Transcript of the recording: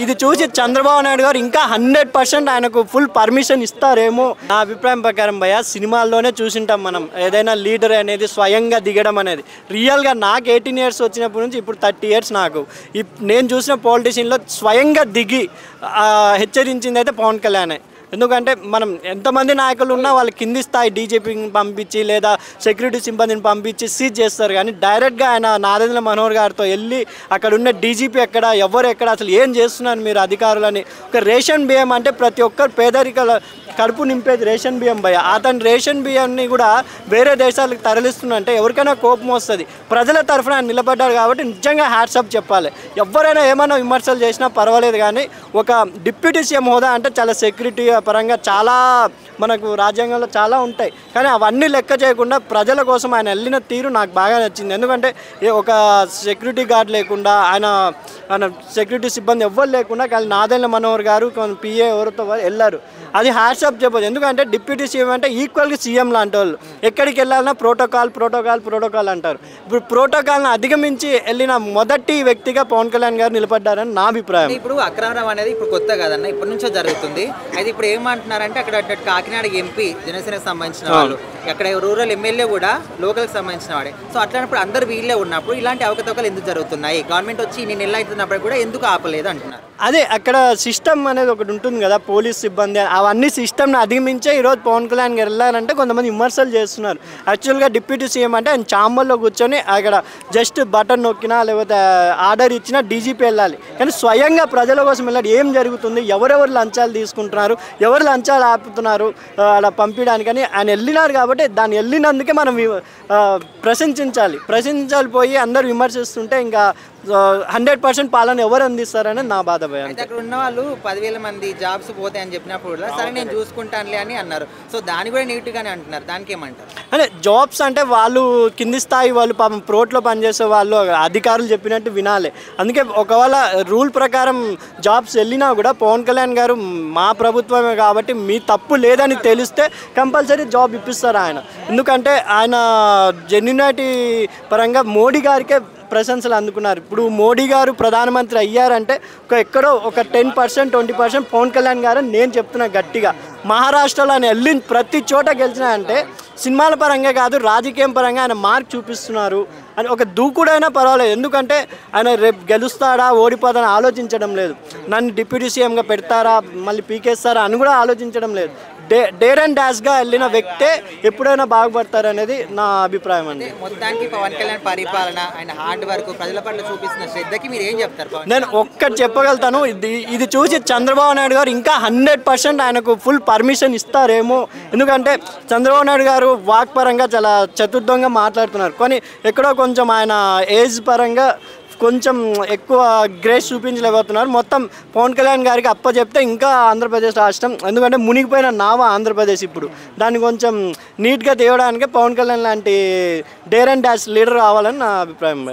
ఇది చూసి చంద్రబాబు నాయుడు గారు ఇంకా 100% ఆయనకు ఫుల్ పర్మిషన్ ఇస్తారేమో నా అభిప్రాయం ప్రకారం భయ్య. సినిమాల్లోనే చూసింటాం మనం ఏదైనా లీడర్ అనేది స్వయంగా దిగడం అనేది. రియల్గా నాకు 18 years వచ్చినప్పటి నుంచి ఇప్పుడు 30 years నాకు నేను చూసిన పొలిటీషియన్లో స్వయంగా దిగి హెచ్చరించింది అయితే పవన్ కళ్యాణ్. ఎందుకంటే మనం ఎంతమంది నాయకులు ఉన్నా వాళ్ళు కింది స్థాయి డీజీపీని పంపించి లేదా సెక్యూరిటీ సిబ్బందిని పంపించి సీజ్ చేస్తారు, కానీ డైరెక్ట్గా ఆయన నాదేంద్ర మనోహర్ గారితో వెళ్ళి అక్కడ ఉన్న డీజీపీ ఎక్కడ ఎవరు ఎక్కడ అసలు ఏం చేస్తున్నారు మీరు అధికారులని. ఒక రేషన్ బియ్యం అంటే ప్రతి ఒక్కరు పేదరిక కడుపు నింపేది రేషన్ బియ్యం భయ. అతను రేషన్ బియ్యాన్ని కూడా వేరే దేశాలకు తరలిస్తున్నంటే ఎవరికైనా కోపం వస్తుంది. ప్రజల తరఫున ఆయన నిలబడ్డారు కాబట్టి నిజంగా హ్యాట్సప్ చెప్పాలి. ఎవరైనా ఏమైనా విమర్శలు చేసినా పర్వాలేదు, కానీ ఒక డిప్యూటీ సీఎం హోదా అంటే చాలా సెక్యూరిటీ పరంగా చాలా మనకు రాజ్యాంగంలో చాలా ఉంటాయి, కానీ అవన్నీ లెక్క చేయకుండా ప్రజల కోసం ఆయన వెళ్ళిన తీరు నాకు బాగా నచ్చింది. ఎందుకంటే ఒక సెక్యూరిటీ గార్డ్ లేకుండా ఆయన సెక్యూరిటీ సిబ్బంది ఎవ్వరు లేకుండా కానీ నాదెండ్ల మనోహర్ గారు పిఏ ఎవరితో వెళ్ళారు. అది హ్యాట్సప్ చెప్పదు. ఎందుకంటే డిప్యూటీ సీఎం అంటే ఈక్వల్గా సీఎం లాంటి వాళ్ళు. ఎక్కడికి వెళ్ళాలన్నా ప్రోటోకాల్ అంటారు. ఇప్పుడు ప్రోటోకాల్ని అధిగమించి వెళ్ళిన మొదటి వ్యక్తిగా పవన్ కళ్యాణ్ గారు నిలబడ్డారని నా అభిప్రాయం. ఇప్పుడు అక్రమం అనేది ఇప్పుడు కొత్త కాదన్న, ఇప్పటి నుంచో జరుగుతుంది. అయితే ఇప్పుడు ఏమంటున్నారంటే అక్కడ కాకినాడ ఎంపీ జనసేనకు సంబంధించిన వాళ్ళు, అక్కడ రూరల్ ఎమ్మెల్యే కూడా లోకల్కి సంబంధించిన వాడే. సో అట్లాంటప్పుడు అందరు వీళ్ళే ఉన్నప్పుడు ఇలాంటి అవకతవకలు ఎందుకు జరుగుతున్నాయి? గవర్నమెంట్ వచ్చి ఇన్ని నెలలు అవుతున్నప్పుడు కూడా ఎందుకు ఆపలేదు అంటున్నారు. అదే అక్కడ సిస్టమ్ అనేది ఒకటి ఉంటుంది కదా, పోలీస్ సిబ్బంది, అవన్నీ సిస్టమ్ని అధిగమించే ఈరోజు పవన్ కళ్యాణ్ గారు వెళ్ళారంటే కొంతమంది విమర్శలు చేస్తున్నారు. యాక్చువల్గా డిప్యూటీ సీఎం అంటే ఆయన ఛాంబర్లో కూర్చొని అక్కడ జస్ట్ బటన్ నొక్కినా లేకపోతే ఆర్డర్ ఇచ్చినా డీజీపీ వెళ్ళాలి, కానీ స్వయంగా ప్రజల కోసం వెళ్ళాలి. ఏం జరుగుతుంది, ఎవరెవరు లంచాలు తీసుకుంటున్నారు, ఎవరు లంచాలు ఆపుతున్నారు అలా పంపించడానికని ఆయన వెళ్ళినారు. కాబట్టి దాన్ని వెళ్ళినందుకే మనం ప్రశంసించాలి పోయి అందరు విమర్శిస్తుంటే ఇంకా 100% పాలన ఎవరు అందిస్తారని నా బాధ భయం. అయితే అక్కడ ఉన్న వాళ్ళు 10,000 మంది జాబ్స్ పోతాయని చెప్పినప్పుడు సరే నేను చూసుకుంటానులే అని అన్నారు. సో దాన్ని కూడా నెగిటివ్గానే అంటున్నారు. దానికి ఏమంటారు? అంటే జాబ్స్ అంటే వాళ్ళు కింది స్థాయి వాళ్ళు పాపం ప్రోట్లో పనిచేసే వాళ్ళు అధికారులు చెప్పినట్టు వినాలి. అందుకే ఒకవేళ రూల్ ప్రకారం జాబ్స్ వెళ్ళినా కూడా పవన్ కళ్యాణ్ గారు మా ప్రభుత్వమే కాబట్టి మీ తప్పు లేదని తెలిస్తే కంపల్సరీ జాబ్ ఇప్పిస్తారు ఆయన. ఎందుకంటే ఆయన జెన్యునిటీ పరంగా మోడీ గారికే ప్రశంసలు అందుకున్నారు. ఇప్పుడు మోడీ గారు ప్రధానమంత్రి అయ్యారంటే ఎక్కడో ఒక 10% 20% పవన్ కళ్యాణ్ గారు నేను చెప్తున్నా గట్టిగా. మహారాష్ట్రలో ఆయన వెళ్ళిన ప్రతి చోట గెలిచినా అంటే సినిమాల పరంగా కాదు రాజకీయం పరంగా ఆయన మార్క్ చూపిస్తున్నారు అని ఒక దూకుడైనా పర్వాలేదు. ఎందుకంటే ఆయన రేపు గెలుస్తాడా ఓడిపోతాడని ఆలోచించడం లేదు, నన్ను డిప్యూటీ సీఎంగా పెడతారా మళ్ళీ పీకేస్తారా అని కూడా ఆలోచించడం లేదు. డేర్ అండ్ డాష్గా వెళ్ళిన వ్యక్తే ఎప్పుడైనా బాగుపడతారు అనేది నా అభిప్రాయం అండి. మొత్తానికి పవన్ కళ్యాణ్ పరిపాలన ఆయన హార్డ్ వర్క్ ప్రజల పట్ల చూపిస్తున్న శ్రద్ధకి మీరు ఏం చెప్తారు? నేను ఒక్కటి చెప్పగలుగుతాను, ఇది చూసి చంద్రబాబు నాయుడు గారు ఇంకా 100% ఆయనకు ఫుల్ పర్మిషన్ ఇస్తారేమో. ఎందుకంటే చంద్రబాబు నాయుడు గారు వాక్ పరంగా చాలా చతుర్థంగా మాట్లాడుతున్నారు, కానీ ఎక్కడో కొంచెం ఆయన ఏజ్ పరంగా కొంచెం ఎక్కువ గ్రేస్ చూపించలేకపోతున్నారు. మొత్తం పవన్ కళ్యాణ్ గారికి అప్పచెప్తే ఇంకా ఆంధ్రప్రదేశ్ రాష్ట్రం, ఎందుకంటే మునిగిపోయిన నావ ఆంధ్రప్రదేశ్ ఇప్పుడు దాన్ని కొంచెం నీట్గా తేవడానికి పవన్ కళ్యాణ్ లాంటి డేర్ అండ్ డాష్ లీడర్ కావాలని నా అభిప్రాయం.